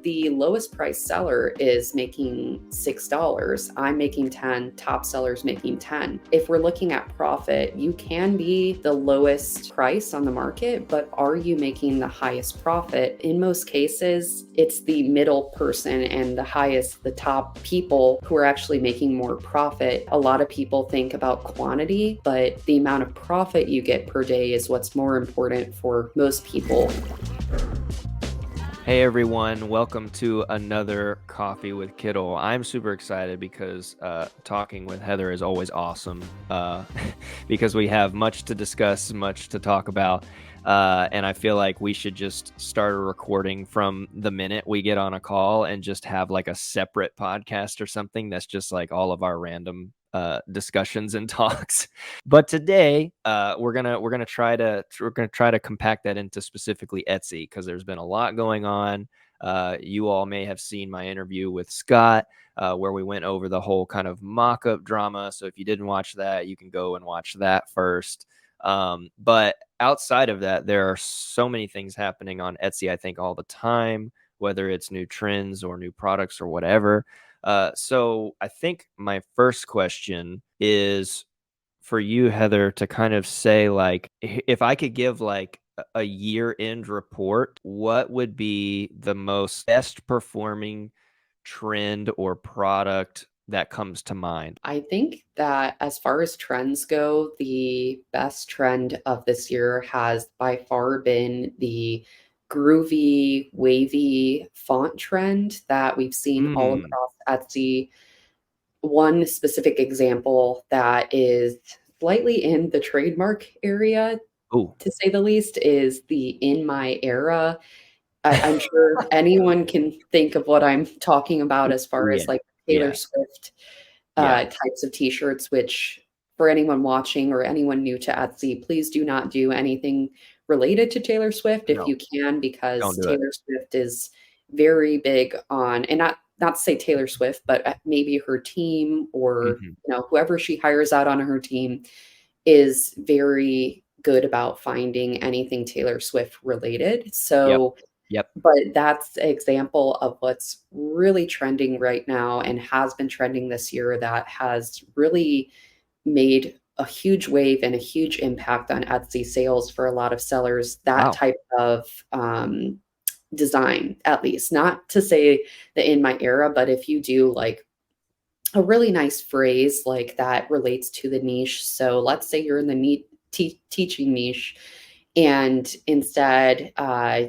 The lowest price seller is making $6. I'm making 10, top sellers making 10. If we're looking at profit, you can be the lowest price on the market, but are you making the highest profit? In most cases, it's the middle person and the top people who are actually making more profit. A lot of people think about quantity, but the amount of profit you get per day is what's more important for most people. Hey everyone, welcome to another Coffee with Kittl. I'm super excited because talking with Heather is always awesome because we have much to discuss, much to talk about, and I feel like we should just start a recording from the minute we get on a call and just have like a separate podcast or something that's just like all of our random discussions and talks. But today we're gonna try to compact that into specifically Etsy, because there's been a lot going on. You all may have seen my interview with Scott where we went over the whole kind of mock-up drama. So if you didn't watch that, you can go and watch that first. But outside of that, there are so many things happening on Etsy, I think, all the time, whether it's new trends or new products or whatever. So I think my first question is for you, Heather, to kind of say, like, if I could give like a year-end report, what would be the best performing trend or product that comes to mind? I think that as far as trends go, the best trend of this year has by far been the groovy, wavy font trend that we've seen all across Etsy. One specific example that is slightly in the trademark area, Oh, to say the least, is the In My Era. I'm sure anyone can think of what I'm talking about as far yeah, as like Taylor yeah, Swift yeah. types of t-shirts, which for anyone watching or anyone new to Etsy, please do not do anything related to Taylor Swift if No, you can, don't because do it. Taylor Swift is very big on, and not to say Taylor Swift, but maybe her team or Mhm. whoever she hires out on her team is very good about finding anything Taylor Swift related. Yep, So yep. but that's an example of what's really trending right now and has been trending this year that has really made a huge wave and a huge impact on Etsy sales for a lot of sellers, that Wow. type of design, at least. Not to say that in my era, but if you do like a really nice phrase like that relates to the niche. So let's say you're in the teaching niche, and instead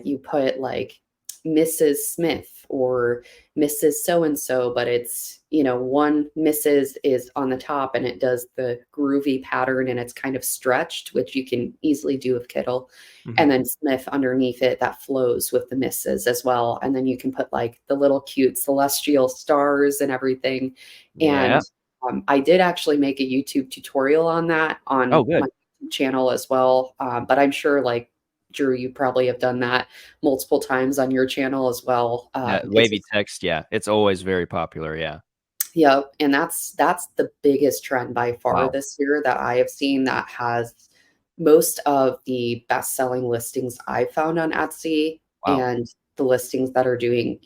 you put like Mrs. Smith or Mrs. So and so, but it's, one Mrs. is on the top and it does the groovy pattern and it's kind of stretched, which you can easily do with Kittl. And Mhm. then Smith underneath it that flows with the Mrs. as well. And then you can put like the little cute celestial stars and everything. Yeah. And I did actually make a YouTube tutorial on that Oh, on my good. channel as well. But I'm sure, like Drew, you probably have done that multiple times on your channel as well. That It's wavy text, yeah, it's always very popular, yeah. yeah, and that's the biggest trend by far Wow. this year that I have seen that has most of the best-selling listings I've found on Etsy Wow. and the listings that are doing,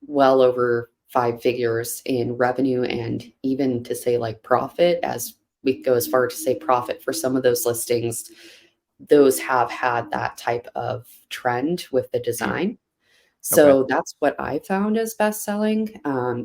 well over 5 figures in revenue and even to say like profit, as we go as far to say profit for some of those listings, those have had that type of trend with the Mm, design. okay. So that's what I found as best selling.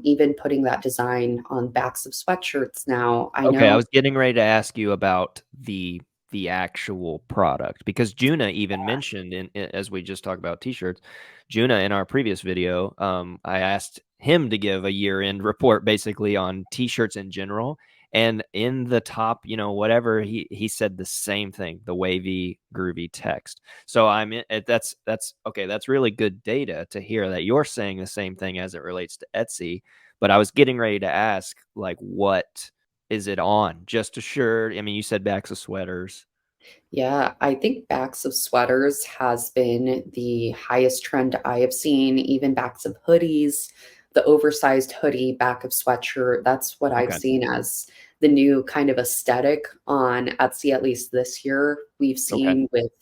Even putting that design on backs of sweatshirts now. I Okay, I know. was getting ready to ask you about the actual product, because Juna even mentioned as we just talked about t-shirts, Juna in our previous video, I asked him to give a year-end report basically on t-shirts in general, and in the top, whatever, he said the same thing, the wavy, groovy text. So that's okay. That's really good data to hear that you're saying the same thing as it relates to Etsy. But I was getting ready to ask, like, what is it on? Just a shirt? I mean, you said backs of sweaters. Yeah, I think backs of sweaters has been the highest trend I have seen, even backs of hoodies, the oversized hoodie, back of sweatshirt. That's what I've Okay. seen as the new kind of aesthetic on Etsy, at least this year. We've Okay. seen with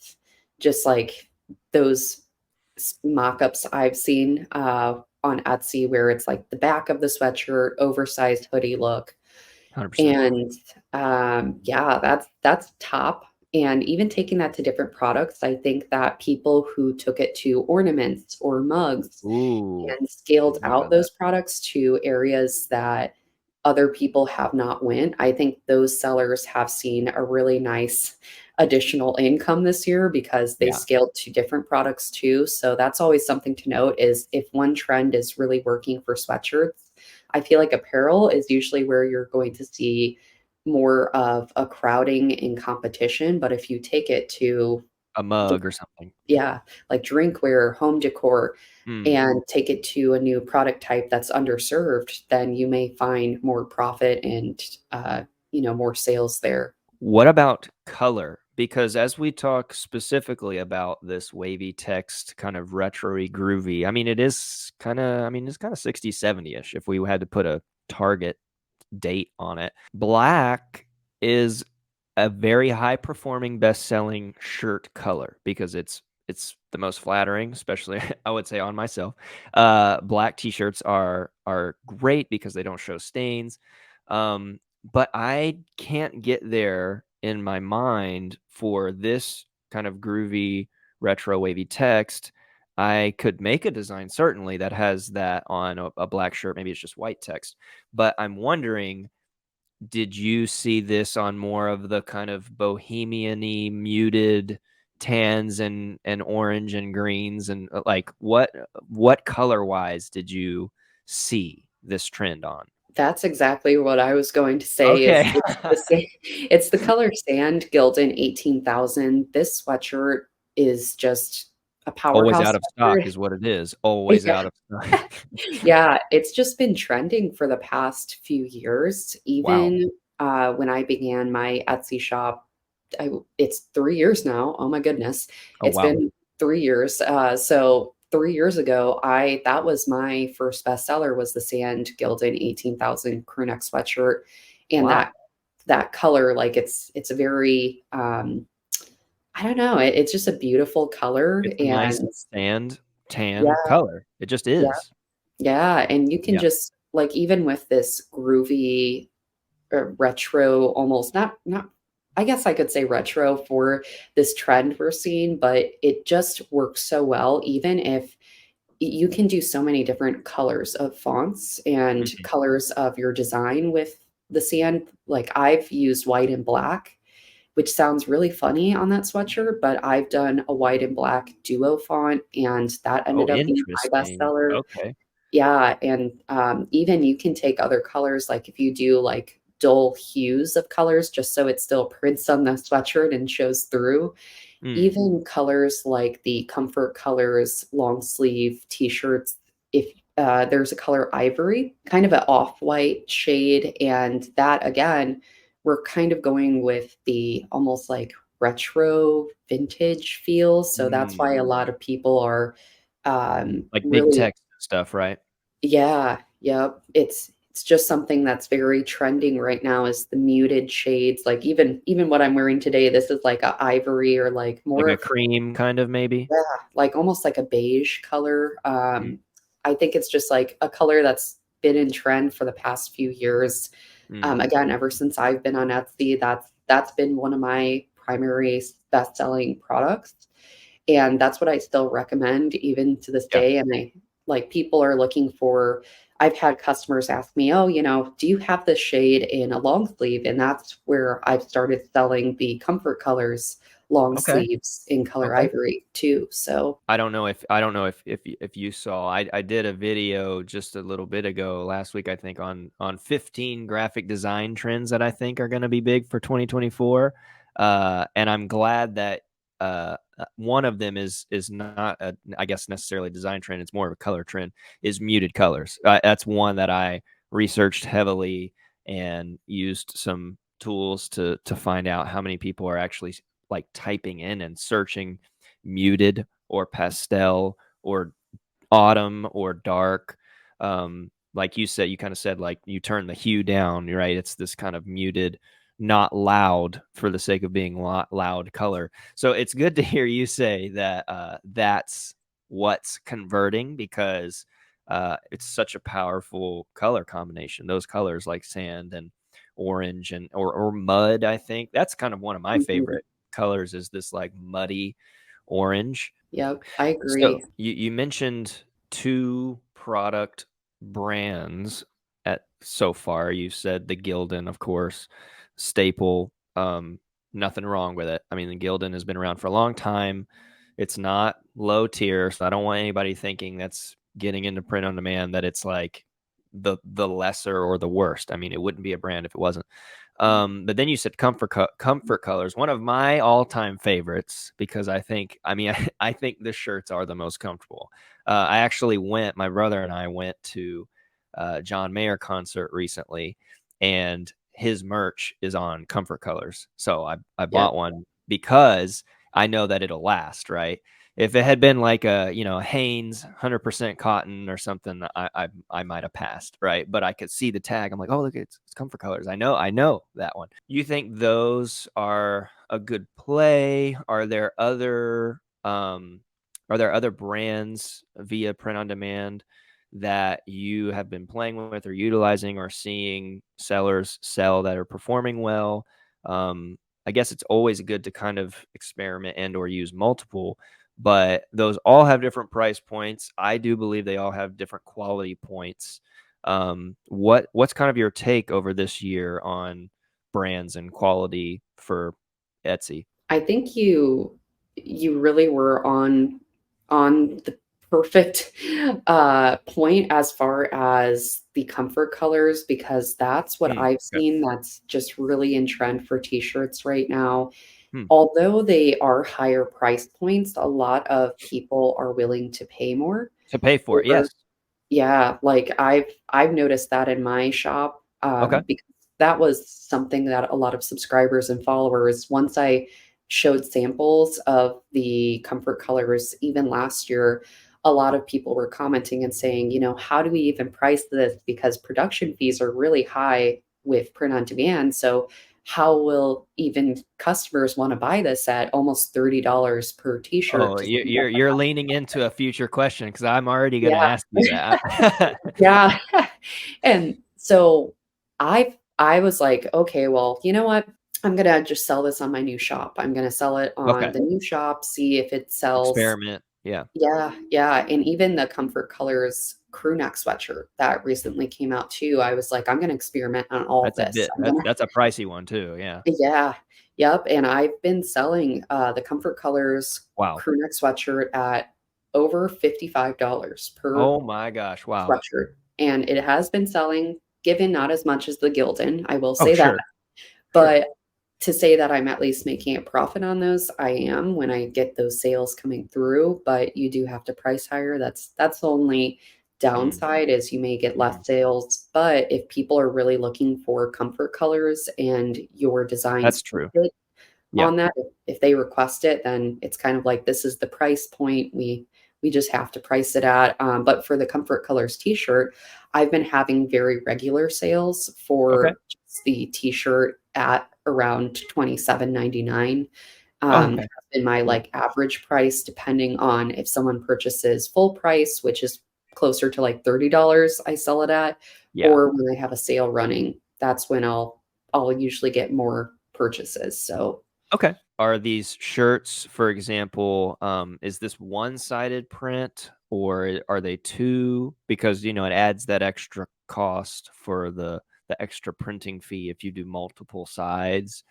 just like those. mock-ups I've seen on Etsy where it's like the back of the sweatshirt, oversized hoodie look. 100%. And yeah, that's top. And even taking that to different products, I think that people who took it to ornaments or mugs Ooh, and scaled didn't think out about that. those products to areas that other people have not went, I think those sellers have seen a really nice additional income this year because they Yeah, scaled to different products too. So that's always something to note is if one trend is really working for sweatshirts, I feel like apparel is usually where you're going to see more of a crowding in competition. But if you take it to a mug or something. yeah, like drinkware, home decor, Mm. and take it to a new product type that's underserved, then you may find more profit and, more sales there. What about color? Because as we talk specifically about this wavy text, kind of retro-y, groovy, I mean, it is kinda I mean, it's kinda 60s, 70-ish if we had to put a target date on it. Black is a very high performing best-selling shirt color because it's the most flattering, especially I would say on myself. Black t-shirts are great because they don't show stains. But I can't get there in my mind for this kind of groovy retro wavy text. I could make a design certainly that has that on a black shirt. Maybe it's just white text. But I'm wondering, did you see this on more of the kind of bohemian-y, muted tans and orange and greens and like what color-wise did you see this trend on? That's exactly what I was going to say is Okay. it's the color sand Gildan 18,000. This sweatshirt is just a Always powerhouse out of stock sweatshirt. is what it is. Always Yeah. out of stock. Yeah, it's just been trending for the past few years. Wow. Even, when I began my Etsy shop, it's 3 years now, oh my goodness. Oh, It's wow. been 3 years, so 3 years ago, I that was my first bestseller was the Sand Gildan 18,000 crew neck sweatshirt, and Wow. that color, like, it's a very, I don't know, it's just a beautiful color, It's a nice and sand tan yeah, color. It just yeah. is. Yeah, and you can Yeah. just like, even with this groovy, retro, almost not I guess I could say retro for this trend we're seeing, but it just works so well, even if you can do so many different colors of fonts and Mhm. colors of your design with the sand. Like, I've used white and black, which sounds really funny on that sweatshirt, but I've done a white and black duo font, and that Oh, ended up being my interesting. bestseller. Okay. Yeah, and, even you can take other colors, like, if you do, like, dull hues of colors just so it still prints on the sweatshirt and shows through. Mm. Even colors like the comfort colors, long sleeve T-shirts, if, there's a color ivory, kind of an off-white shade, and that, again, we're kind of going with the almost, like, retro vintage feel, so that's why a Mm. lot of people are, Like big really text stuff, right? yeah, yep. It's just something that's very trending right now is the muted shades, like, even what I'm wearing today, this is like a ivory or, like, Like more a of cream kind of maybe? yeah, like, almost like a beige color. Mm. I think it's just, like, a color that's been in trend for the past few years. Mm. Again, ever since I've been on Etsy, that's been one of my primary best-selling products. And that's what I still recommend even to this Yeah. day, and I like, people are looking for I've had customers ask me, "Oh, do you have this shade in a long sleeve?" And that's where I've started selling the comfort colors long Okay. sleeves in color Okay. ivory too, so I don't know if you saw. I did a video just a little bit ago last week, I think, on 15 graphic design trends that I think are going to be big for 2024. And I'm glad that one of them is not a, I guess necessarily a design trend. It's more of a color trend. Is muted colors. That's one that I researched heavily and used some tools to find out how many people are actually like typing in and searching muted or pastel or autumn or dark. Like you said, you kind of said like you turn the hue down, right? It's this kind of muted, not loud for the sake of being loud color. So it's good to hear you say that that's what's converting because it's such a powerful color combination. Those colors like sand and orange and or mud, I think that's kind of one of my Mhm. favorite colors is this like muddy orange. Yep, I So agree. you mentioned two product brands at so far. You said the Gildan, of course, staple. Nothing wrong with it. I mean, the Gildan has been around for a long time. It's not low tier, so I don't want anybody thinking that's getting into print on demand that it's like the lesser or the worst. I mean, it wouldn't be a brand if it wasn't. But then you said comfort colors, one of my all-time favorites because I mean, I think the shirts are the most comfortable. I actually my brother and I went to John Mayer concert recently, and his merch is on comfort colors. So I Yep. bought one because I know that it'll last, right? If it had been like a Hanes 100% cotton or something, I might have passed, right? But I could see the tag. I'm like, oh look, it's comfort colors. I know that one. You think those are a good play? Are there other brands via print on demand that you have been playing with or utilizing or seeing sellers sell that are performing well? I guess it's always good to kind of experiment and or use multiple, but those all have different price points. I do believe they all have different quality points. What's kind of your take over this year on brands and quality for Etsy? I think you really were on the perfect point as far as the comfort colors because that's what I've Okay. seen that's just really in trend for t-shirts right now. Hmm. Although they are higher price points, a lot of people are willing to pay more To pay for it, yes. for yeah, like, I've noticed that in my shop, Okay. because that was something that a lot of subscribers and followers once I showed samples of the comfort colors even last year, a lot of people were commenting and saying, "How do we even price this? Because production fees are really high with print on demand, so how will even customers wanna buy this at almost $30 per t-shirt Oh, to you- see that?" you're you're leaning into a future question because I'm already going to Yeah. ask you that. Yeah. And so I was like, "Okay, well, you know what? I'm gonna just sell this on my new shop. I'm gonna sell it on Okay. the new shop, see if it sells." Experiment. Yeah. Yeah, yeah, and even the Comfort Colors crew neck sweatshirt that recently came out too, I was like, "I'm gonna experiment on all That's a this. bit I'm that's gonna." that's a pricey one too. Yeah. Yeah. Yep, and I've been selling, the Comfort Colors Wow. crew neck sweatshirt at over $55 per Oh my gosh. Wow. sweatshirt, and it has been selling, given not as much as the Gildan, I will Oh, say that, sure. Sure. but to say that I'm at least making a profit on those, I am when I get those sales coming through, but you do have to price higher. That's the only Mm, downside is you may get mhm. less sales, but if people are really looking for comfort colors and your designs That's do true. fit Yeah. on that, if they request it, then it's kind of like, this is the price point we just have to price it at, but for the Comfort Colors t-shirt, I've been having very regular sales Okay. for just the t-shirt at around 27.99. Oh, okay. Has been my, Cool. like, average price depending on if someone purchases full price, which is closer to, like, $30 I sell it at, Yeah. or when I have a sale running, that's when I'll usually get more purchases, so Okay. Are these shirts, for example, is this one-sided print or are they two? Because it adds that extra cost for the extra printing fee if you do multiple sides.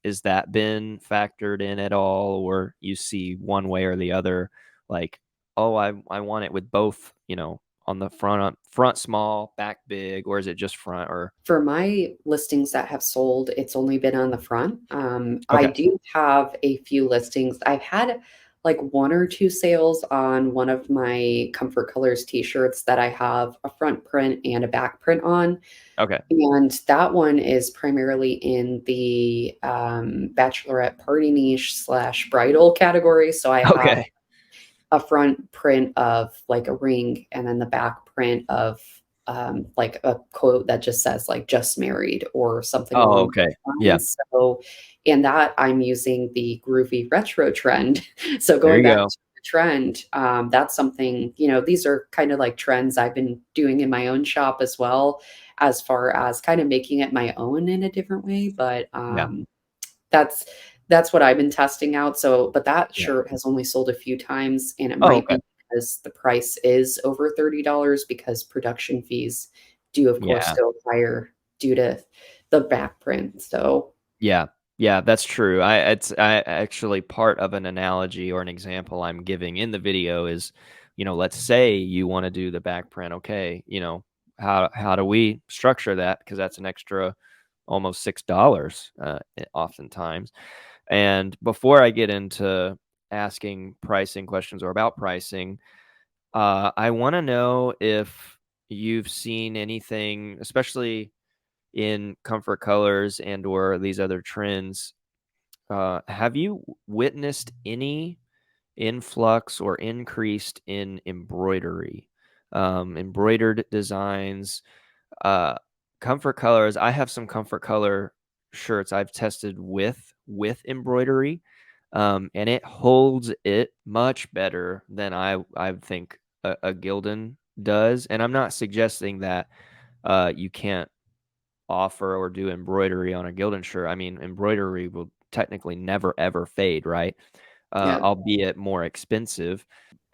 Is that been factored in at all, or you see one way or the other? Like, oh, I want it with both, on the front small, back big, or is it just front? Or for my listings that have sold, it's only been on the front. I okay, do have a few listings. I've had like 1 or 2 sales on one of my Comfort Colors t-shirts that I have a front print and a back print on, okay, and that one is primarily in the, bachelorette party niche/bridal category, so I have okay. a front print of like a ring and then the back print of like a quote that just says like just married or something Oh, along okay. those Yeah. lines. So in that I'm using the groovy retro trend. So There going you back go. the trend, that's something, these are kind of like trends I've been doing in my own shop as well, as far as kind of making it my own in a different way. But Yeah. that's that's what I've been testing out. So, but that Yeah. shirt has only sold a few times, and it Oh, might okay. be because the price is over $30 because production fees do, of course, Yeah. go higher due to the back print. So, Yeah. Yeah, that's true. I actually part of an analogy or an example I'm giving in the video is, let's say you want to do the back print. Okay, how do we structure that? Because that's an extra almost $6 oftentimes. And before I get into asking pricing questions or about pricing, I want to know if you've seen anything, especially in comfort colors and or these other trends. Have you witnessed any influx or increased in embroidery, embroidered designs, uh, comfort colors? I have some comfort color shirts I've tested with embroidery, and it holds it much better than I think a Gildan does. And I'm not suggesting that you can't offer or do embroidery on a Gildan shirt. I mean, embroidery will technically never ever fade, right? yeah. Albeit more expensive.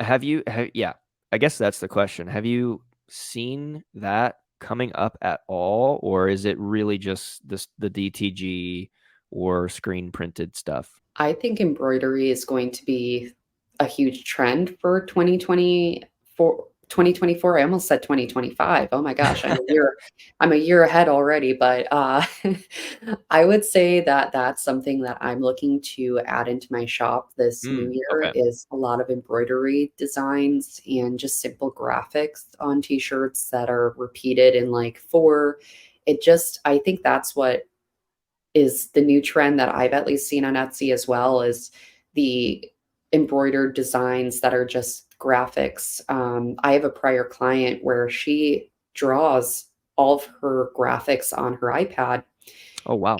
Yeah, I guess that's the question. Have you seen that coming up at all, or is it really just the DTG or screen printed stuff? I think embroidery is going to be a huge trend for 2024. 2024. I almost said 2025. Oh my gosh, I'm a year ahead already, but I would say that that's something that I'm looking to add into my shop this new year Okay. is a lot of embroidery designs and just simple graphics on t-shirts that are repeated in like four. I think that's what is the new trend that I've at least seen on Etsy as well is the embroidered designs that are just graphics. I have a prior client where she draws all of her graphics on her iPad, Oh wow.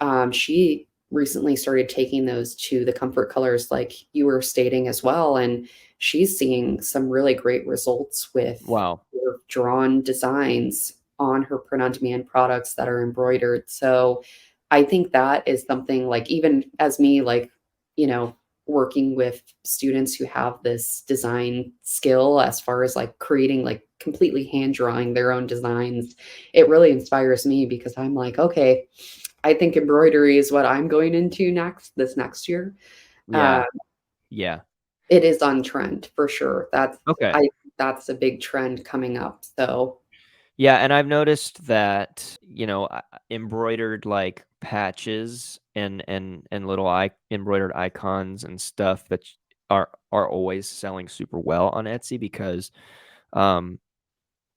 and she recently started taking those to the comfort colors, like you were stating as well. And she's seeing some really great results with Wow. her drawn designs on her print on demand products that are embroidered. So I think that is something like, even as me, like, you know, working with students who have this design skill as far as like creating like completely hand drawing their own designs, it really inspires me because I'm like, okay, I think embroidery is what I'm going into this next year. Uh, Yeah. Yeah. it is on trend for sure. Okay. I that's a big trend coming up. So Yeah, and I've noticed that, embroidered like patches and little embroidered icons and stuff that are always selling super well on Etsy because um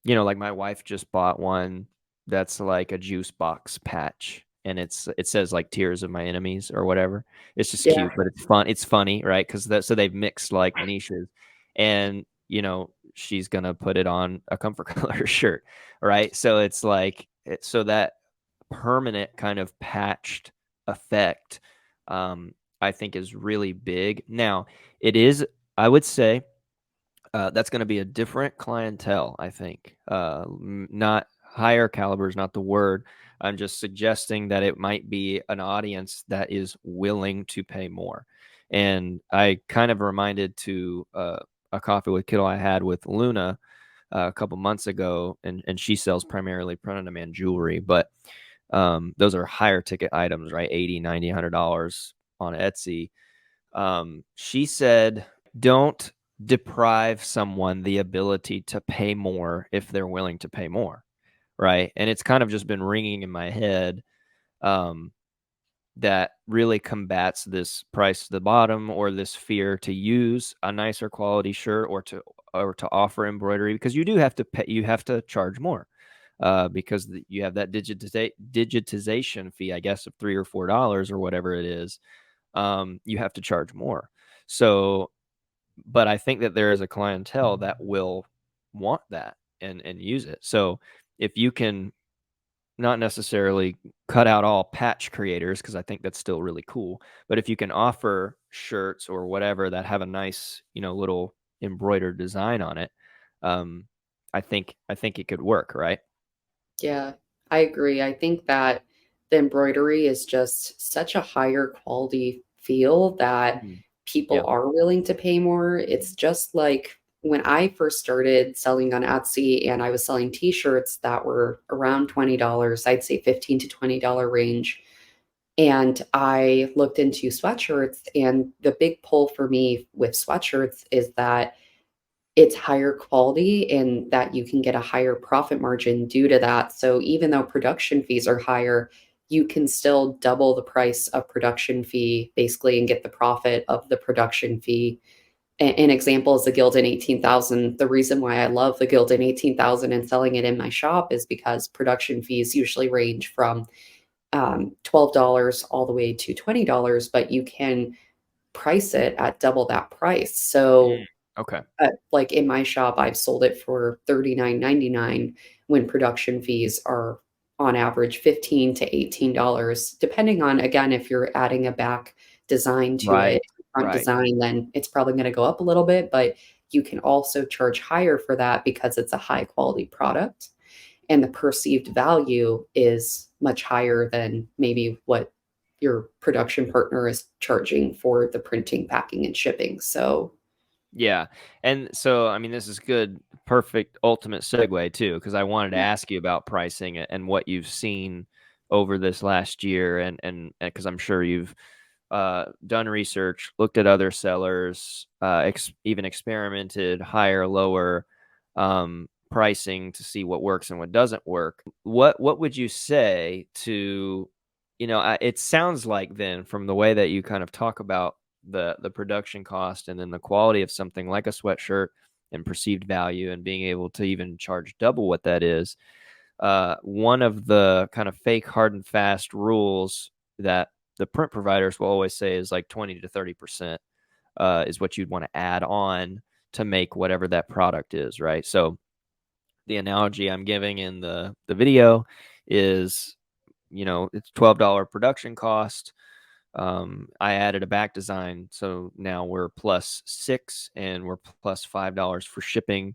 like my wife just bought one that's like a juice box patch and it says like tears of my enemies or whatever. It's just yeah, cute, but it's fun. It's funny, right? Because so they've mixed like niches, and she's gonna put it on a comfort color shirt, right? So it's like so that permanent kind of patched effect, I think is really big. Now it is, I would say, that's going to be a different clientele, I think. Not higher caliber is not the word. I'm just suggesting that it might be an audience that is willing to pay more. And I kind of reminded to a coffee with Kittl I had with Luna a couple months ago, and she sells primarily print on demand jewelry, but those are higher ticket items, right? 80, 90, $100 on Etsy. She said, don't deprive someone the ability to pay more if they're willing to pay more. Right. And it's kind of just been ringing in my head, um, that really combats this price to the bottom or this fear to use a nicer quality shirt or to offer embroidery, because you do have to pay, you have to charge more, because you have that digitization fee, I guess, of $3 or $4 or whatever it is. You have to charge more. So, but I think that there is a clientele that will want that and use it. So if you can not necessarily cut out all patch creators because I think that's still really cool. But if you can offer shirts or whatever that have a nice, little embroidered design on it, um, I think it could work, right? Yeah, I agree. I think that the embroidery is just such a higher quality feel that Mhm. people Yeah. are willing to pay more. It's just like when I first started selling on Etsy and I was selling t-shirts that were around $20, I'd say 15 to $20 range. And I looked into sweatshirts, and the big pull for me with sweatshirts is that it's higher quality and that you can get a higher profit margin due to that. So even though production fees are higher, you can still double the price of production fee basically and get the profit of the production fee. An example is the Gildan 18,000. The reason why I love the Gildan 18,000 and selling it in my shop is because production fees usually range from $12 all the way to $20, but you can price it at double that price. Mm. So Okay. like in my shop, I've sold it for 39.99 when production fees are on average 15 to $18, depending on, again, if you're adding a back design to Right. it, front Right. design, then it's probably going to go up a little bit, but you can also charge higher for that because it's a high quality product and the perceived value is much higher than maybe what your production partner is charging for the printing, packing, and shipping. So, Yeah. And so, I mean, this is good, perfect, ultimate segue too, because I wanted to yeah. ask you about pricing and what you've seen over this last year, and because I'm sure you've done research, looked at other sellers, even experimented higher, lower pricing to see what works and what doesn't work. What would you say to, it sounds like then from the way that you kind of talk about the production cost and then the quality of something like a sweatshirt and perceived value and being able to even charge double what that is, one of the kind of fake hard and fast rules that the print providers will always say is like 20 to 30% is what you'd want to add on to make whatever that product is, right? So the analogy I'm giving in the video is, it's $12 production cost. I added a back design, so now we're plus six and we're plus $5 for shipping.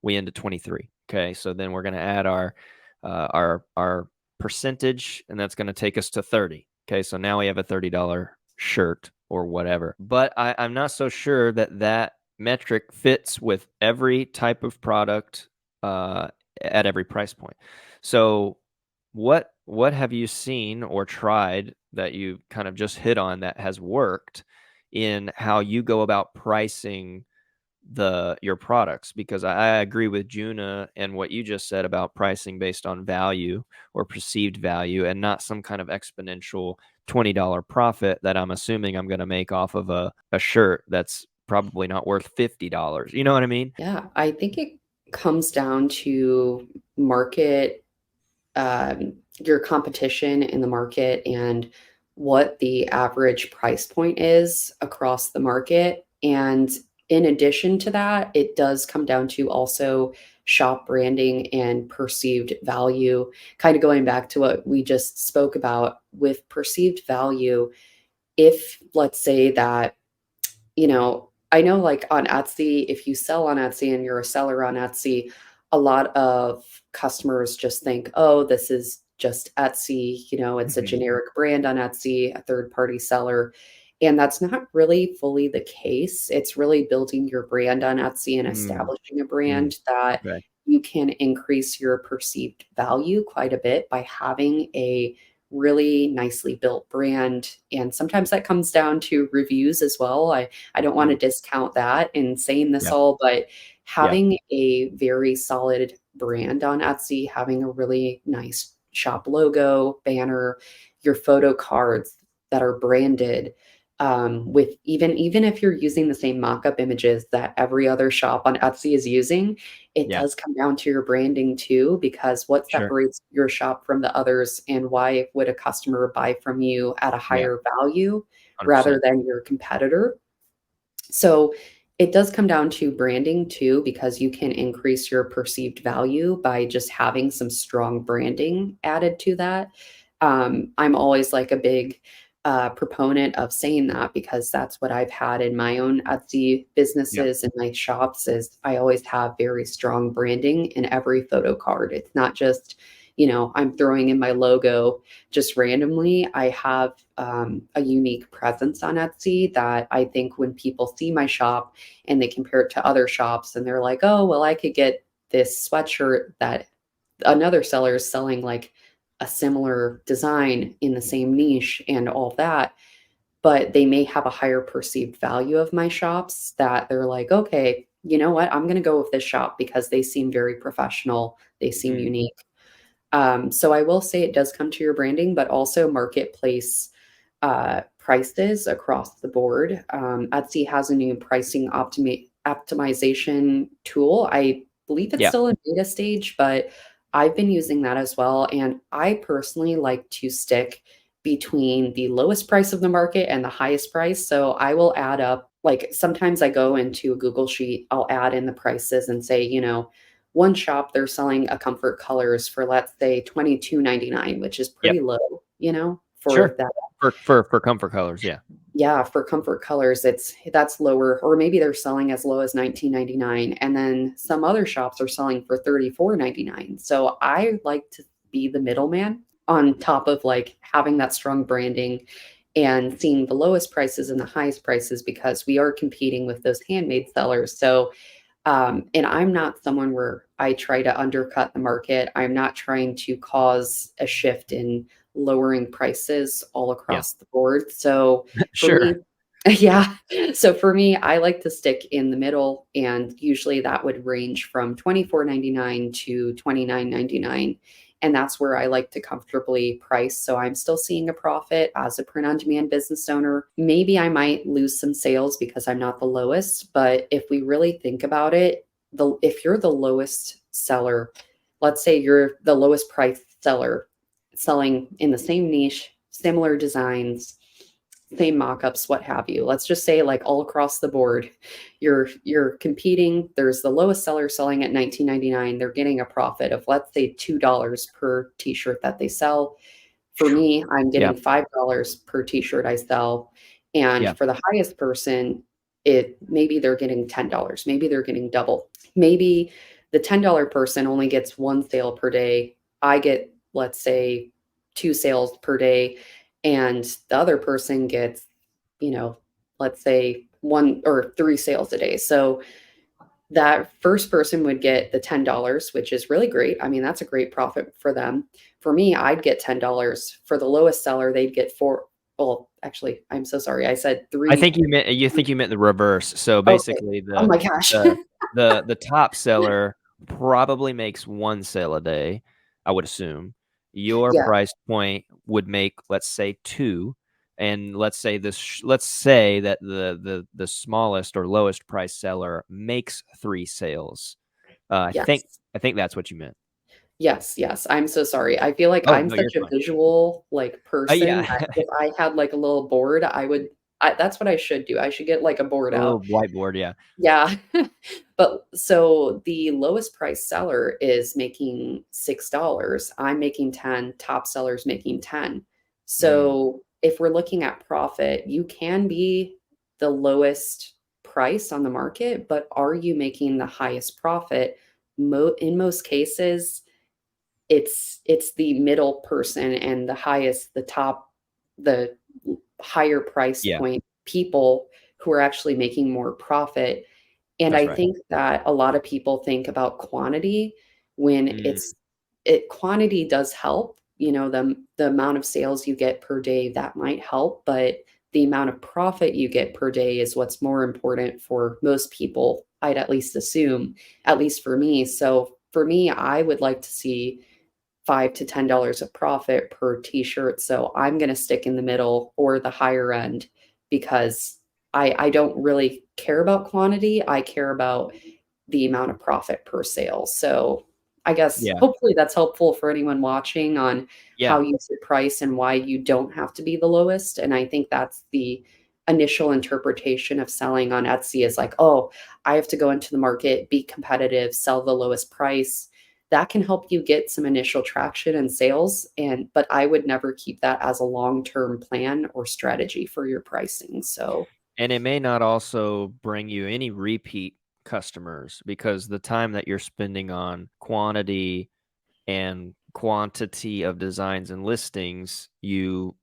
We end at 23. Okay, so then we're going to add our percentage, and that's going to take us to 30. Okay, so now we have a $30 shirt or whatever. But I'm not so sure that that metric fits with every type of product uh, at every price point. So what have you seen or tried that you kind of just hit on that has worked in how you go about pricing your products? Because I agree with Juna and what you just said about pricing based on value or perceived value and not some kind of exponential $20 profit that I'm assuming I'm going to make off of a shirt that's probably not worth $50. You know what I mean? Yeah, I think it comes down to market, your competition in the market and what the average price point is across the market. And in addition to that, it does come down to also shop branding and perceived value. Kind of going back to what we just spoke about with perceived value, if let's say that I know like on Etsy, if you sell on Etsy and you're a seller on Etsy, a lot of customers just think, oh, this is just Etsy, it's a Mhm. generic brand on Etsy, a third party seller. And that's not really fully the case. It's really building your brand on Etsy and Mm, establishing a mm, brand that okay. you can increase your perceived value quite a bit by having a really nicely built brand. And sometimes that comes down to reviews as well. I don't want to Mm, discount that in saying this yeah. all, but Yeah. having a very solid brand on Etsy, having a really nice shop logo, banner, your photo cards that are branded, with even if you're using the same mock-up images that every other shop on Etsy is using, it Yeah. does come down to your branding too, because what Sure. separates your shop from the others and why would a customer buy from you at a Yeah. higher value rather 100%. than your competitor? So It does come down to branding too, because you can increase your perceived value by just having some strong branding added to that. I'm always like a big proponent of saying that because that's what I've had in my own Etsy Yeah. businesses and my shops is I always have very strong branding in every photo card. It's not just, I'm throwing in my logo just randomly. I have a unique presence on Etsy that I think when people see my shop and they compare it to other shops and they're like, oh, well, I could get this sweatshirt that another seller is selling like a similar design in the same niche and all that, but they may have a higher perceived value of my shops that they're like, okay, you know what? I'm going to go with this shop because they seem very professional. They seem Mm. unique. So I will say it does come to your branding, but also marketplace prices across the board. Etsy has a new pricing optimization tool. I believe it's Yeah. still in beta stage, but I've been using that as well. And I personally like to stick between the lowest price of the market and the highest price. So I will add up, like sometimes I go into a Google Sheet, I'll add in the prices and say, one shop they're selling a comfort colors for let's say 22.99, which is Yep. pretty low, Sure. for that. For comfort colors, yeah. Yeah, for comfort colors, that's lower, or maybe they're selling as low as 19.99, and then some other shops are selling for 34.99. So I like to be the middleman on top of like having that strong branding and seeing the lowest prices and the highest prices because we are competing with those handmade sellers. So and I'm not someone where I try to undercut the market. I'm not trying to cause a shift in lowering prices all Yeah. across the board. So for Sure. me, yeah. So for me, I like to stick in the middle, and usually that would range from 24.99 to 29.99. And that's where I like to comfortably price. So I'm still seeing a profit as a print on demand business owner. Maybe I might lose some sales because I'm not the lowest, but if we really think about it, if you're the lowest seller, let's say you're the lowest price seller selling in the same niche, similar designs, same mock-ups, what have you. Let's just say like all across the board, you're competing. There's the lowest seller selling at 19.99. They're getting a profit of let's say $2 per t-shirt that they sell. For me, I'm Yeah. getting $5 per t-shirt I sell. And Yeah. for the highest person, it maybe they're getting $10. Maybe they're getting double. Maybe the $10 person only gets one sale per day. I get, let's say, two sales per day, and the other person gets, you know, let's say one or three sales a day. So that first person would get the $10, which is really great. I mean, that's a great profit for them. For me, I'd get $10. For the lowest seller, they'd get four. Well, actually, I'm so sorry. I said I three. think you meant the reverse. So Okay. basically Oh my gosh. the the top seller probably makes one sale a day, I would assume. Your Yeah. price point would make, let's say, two, and let's say that the smallest or lowest price seller makes three sales. I think Yes. I think that's what you meant. Yes, yes. I'm so sorry. I feel like Oh, I'm no, you're such a fine. visual, like, person Yeah. that if I had, like, a little board, that's what I should do. I should get, like, a board A out. little whiteboard, yeah. Yeah. But so the lowest price seller is making $6. I'm making 10, top seller's making 10. Mm, So if we're looking at profit, you can be the lowest price on the market, but are you making the highest profit? In most cases, it's the middle person and the higher price yeah, point people who are actually making more profit. And that's I right. think that a lot of people think about quantity when Mm, quantity does help, the amount of sales you get per day, that might help, but the amount of profit you get per day is what's more important for most people, I'd at least assume, at least for me. So for me, I would like to see $5 to $10 of profit per t-shirt. So I'm going to stick in the middle or the higher end because I don't really care about quantity. I care about the amount of profit per sale. So I guess yeah, hopefully that's helpful for anyone watching on how yeah. you should price and why you don't have to be the lowest. And I think that's the initial interpretation of selling on Etsy is like, oh, I have to go into the market, be competitive, sell the lowest price. That can help you get some initial traction and sales. But I would never keep that as a long-term plan or strategy for your pricing. So And it may not also bring you any repeat customers, because the time that you're spending on quantity and quantity of designs and listings, you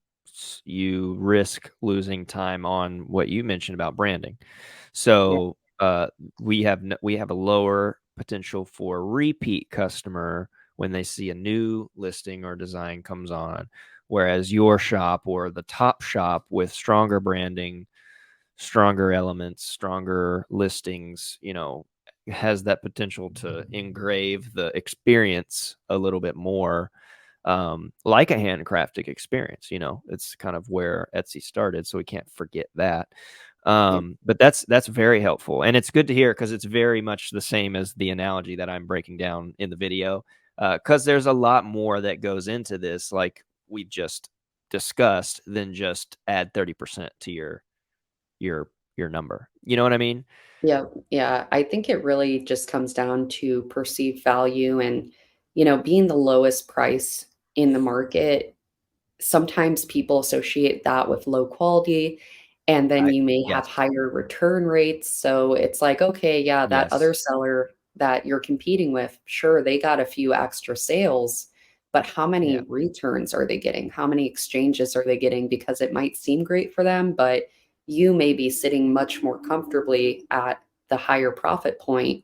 risk losing time on what you mentioned about branding. yeah, So we have a lower potential for repeat customer when they see a new listing or design comes on, whereas your shop or the top shop with stronger branding, stronger elements, stronger listings, has that potential to engrave the experience a little bit more, like a handcrafted experience. It's kind of where Etsy started, so we can't forget that. yeah, But that's very helpful, and it's good to hear, because it's very much the same as the analogy that I'm breaking down in the video, because there's a lot more that goes into this, like we've just discussed, than just add 30% to your number. You know what I mean? yeah, yeah. I think it really just comes down to perceived value and, being the lowest price in the market. Sometimes people associate that with low quality, and then I you may have Yes. higher return rates. So it's like, okay, yeah, that Yes. other seller that you're competing with, sure, they got a few extra sales, but how Yeah. many returns are they getting? How many exchanges are they getting? Because it might seem great for them, but you may be sitting much more comfortably at the higher profit point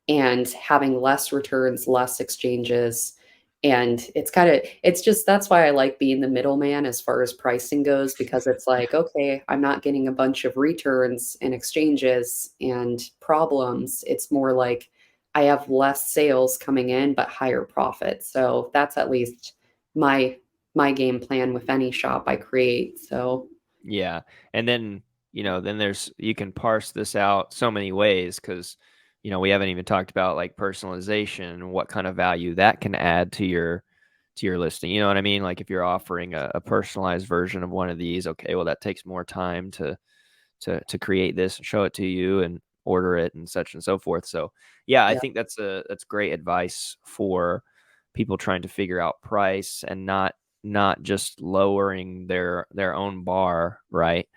and having less returns, less exchanges. And it's just that's why I like being the middleman as far as pricing goes, because it's like, okay, I'm not getting a bunch of returns and exchanges and problems. It's more like I have less sales coming in, but higher profit. So that's at least my my game plan with any shop I create. So Yeah. And then, you can parse this out so many ways, because, we haven't even talked about like personalization and what kind of value that can add to your listing. You know what I mean? Like if you're offering a personalized version of one of these, okay, well, that takes more time to create this and show it to you and order it and such and so forth. So yeah, I yeah, think that's great advice for people trying to figure out price, and not just lowering their own bar, right?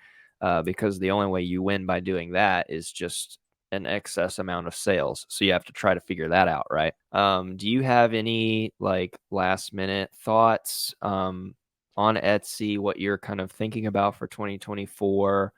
Because the only way you win by doing that is just an excess amount of sales. So you have to try to figure that out, right? Do you have any like last minute thoughts on Etsy, what you're kind of thinking about for 2024?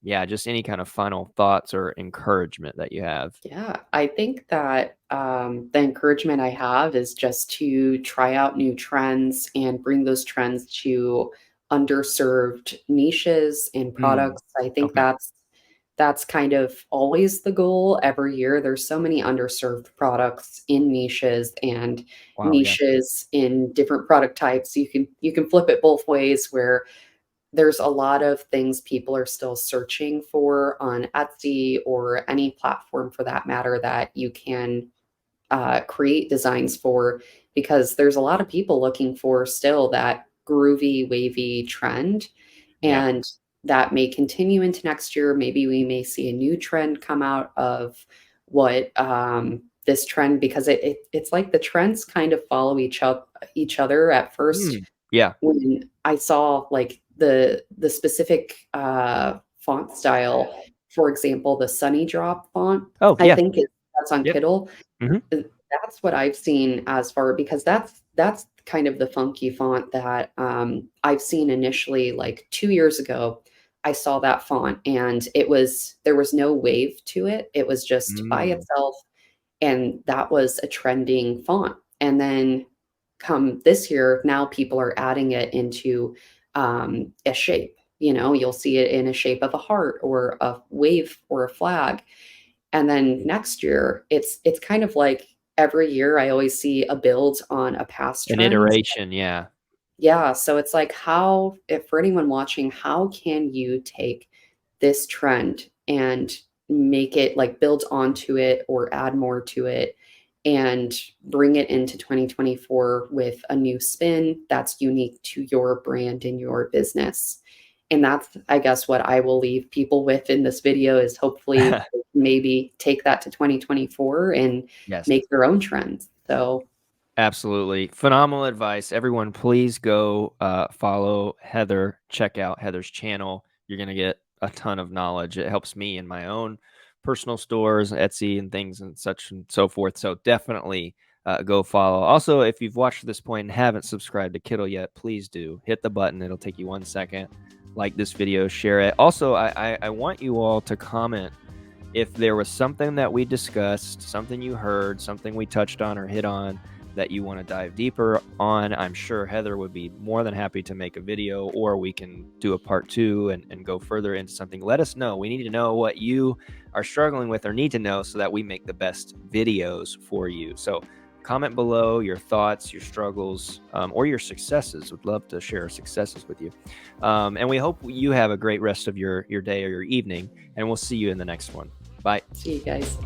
Yeah, just any kind of final thoughts or encouragement that you have. yeah. I think that the encouragement I have is just to try out new trends and bring those trends to underserved niches and Mm, products. I think okay. that's kind of always the goal every year. There's so many underserved products in niches and Wow, yeah. niches in different product types. You can flip it both ways where there's a lot of things people are still searching for on Etsy or any platform for that matter that you can create designs for, because there's a lot of people looking for still that groovy, wavy trend. Yeah. And that may continue into next year. Maybe we may see a new trend come out of what this trend, because it's like the trends kind of follow each other at first. Mm, yeah. When I saw, like, the specific, font style, for example, the Sunny Drop font, Oh, I yeah. think that's on Yep. Kittl. Mhm. That's what I've seen as far, because that's kind of the funky font that, I've seen initially, like, 2 years ago. I saw that font, and there was no wave to it. It was just by Mm, itself, and that was a trending font. And then come this year, now people are adding it into a shape. You'll see it in a shape of a heart or a wave or a flag. And then next year, it's kind of like every year I always see a build on a past an trend. iteration, yeah. Yeah, so it's like, how if for anyone watching, how can you take this trend and make it, like, build onto it or add more to it and bring it into 2024 with a new spin that's unique to your brand and your business? And that's, I guess, what I will leave people with in this video is hopefully maybe take that to 2024 and Yes. make their own trends. So Absolutely. Phenomenal advice. Everyone, please go follow Heather. Check out Heather's channel. You're going to get a ton of knowledge. It helps me in my own personal stores, Etsy, and things and such and so forth. So definitely go follow. Also, if you've watched to this point and haven't subscribed to Kittl yet, please do. Hit the button. It'll take you 1 second. Like this video, share it. Also, I want you all to comment if there was something that we discussed, something you heard, something we touched on or hit on that you want to dive deeper on. I'm sure Heather would be more than happy to make a video, or we can do a part 2 and go further into something. Let us know. We need to know what you are struggling with or need to know so that we make the best videos for you. So comment below your thoughts, your struggles, or your successes. Would love to share successes with you. And we hope you have a great rest of your day or your evening, and we'll see you in the next one. Bye. see you guys.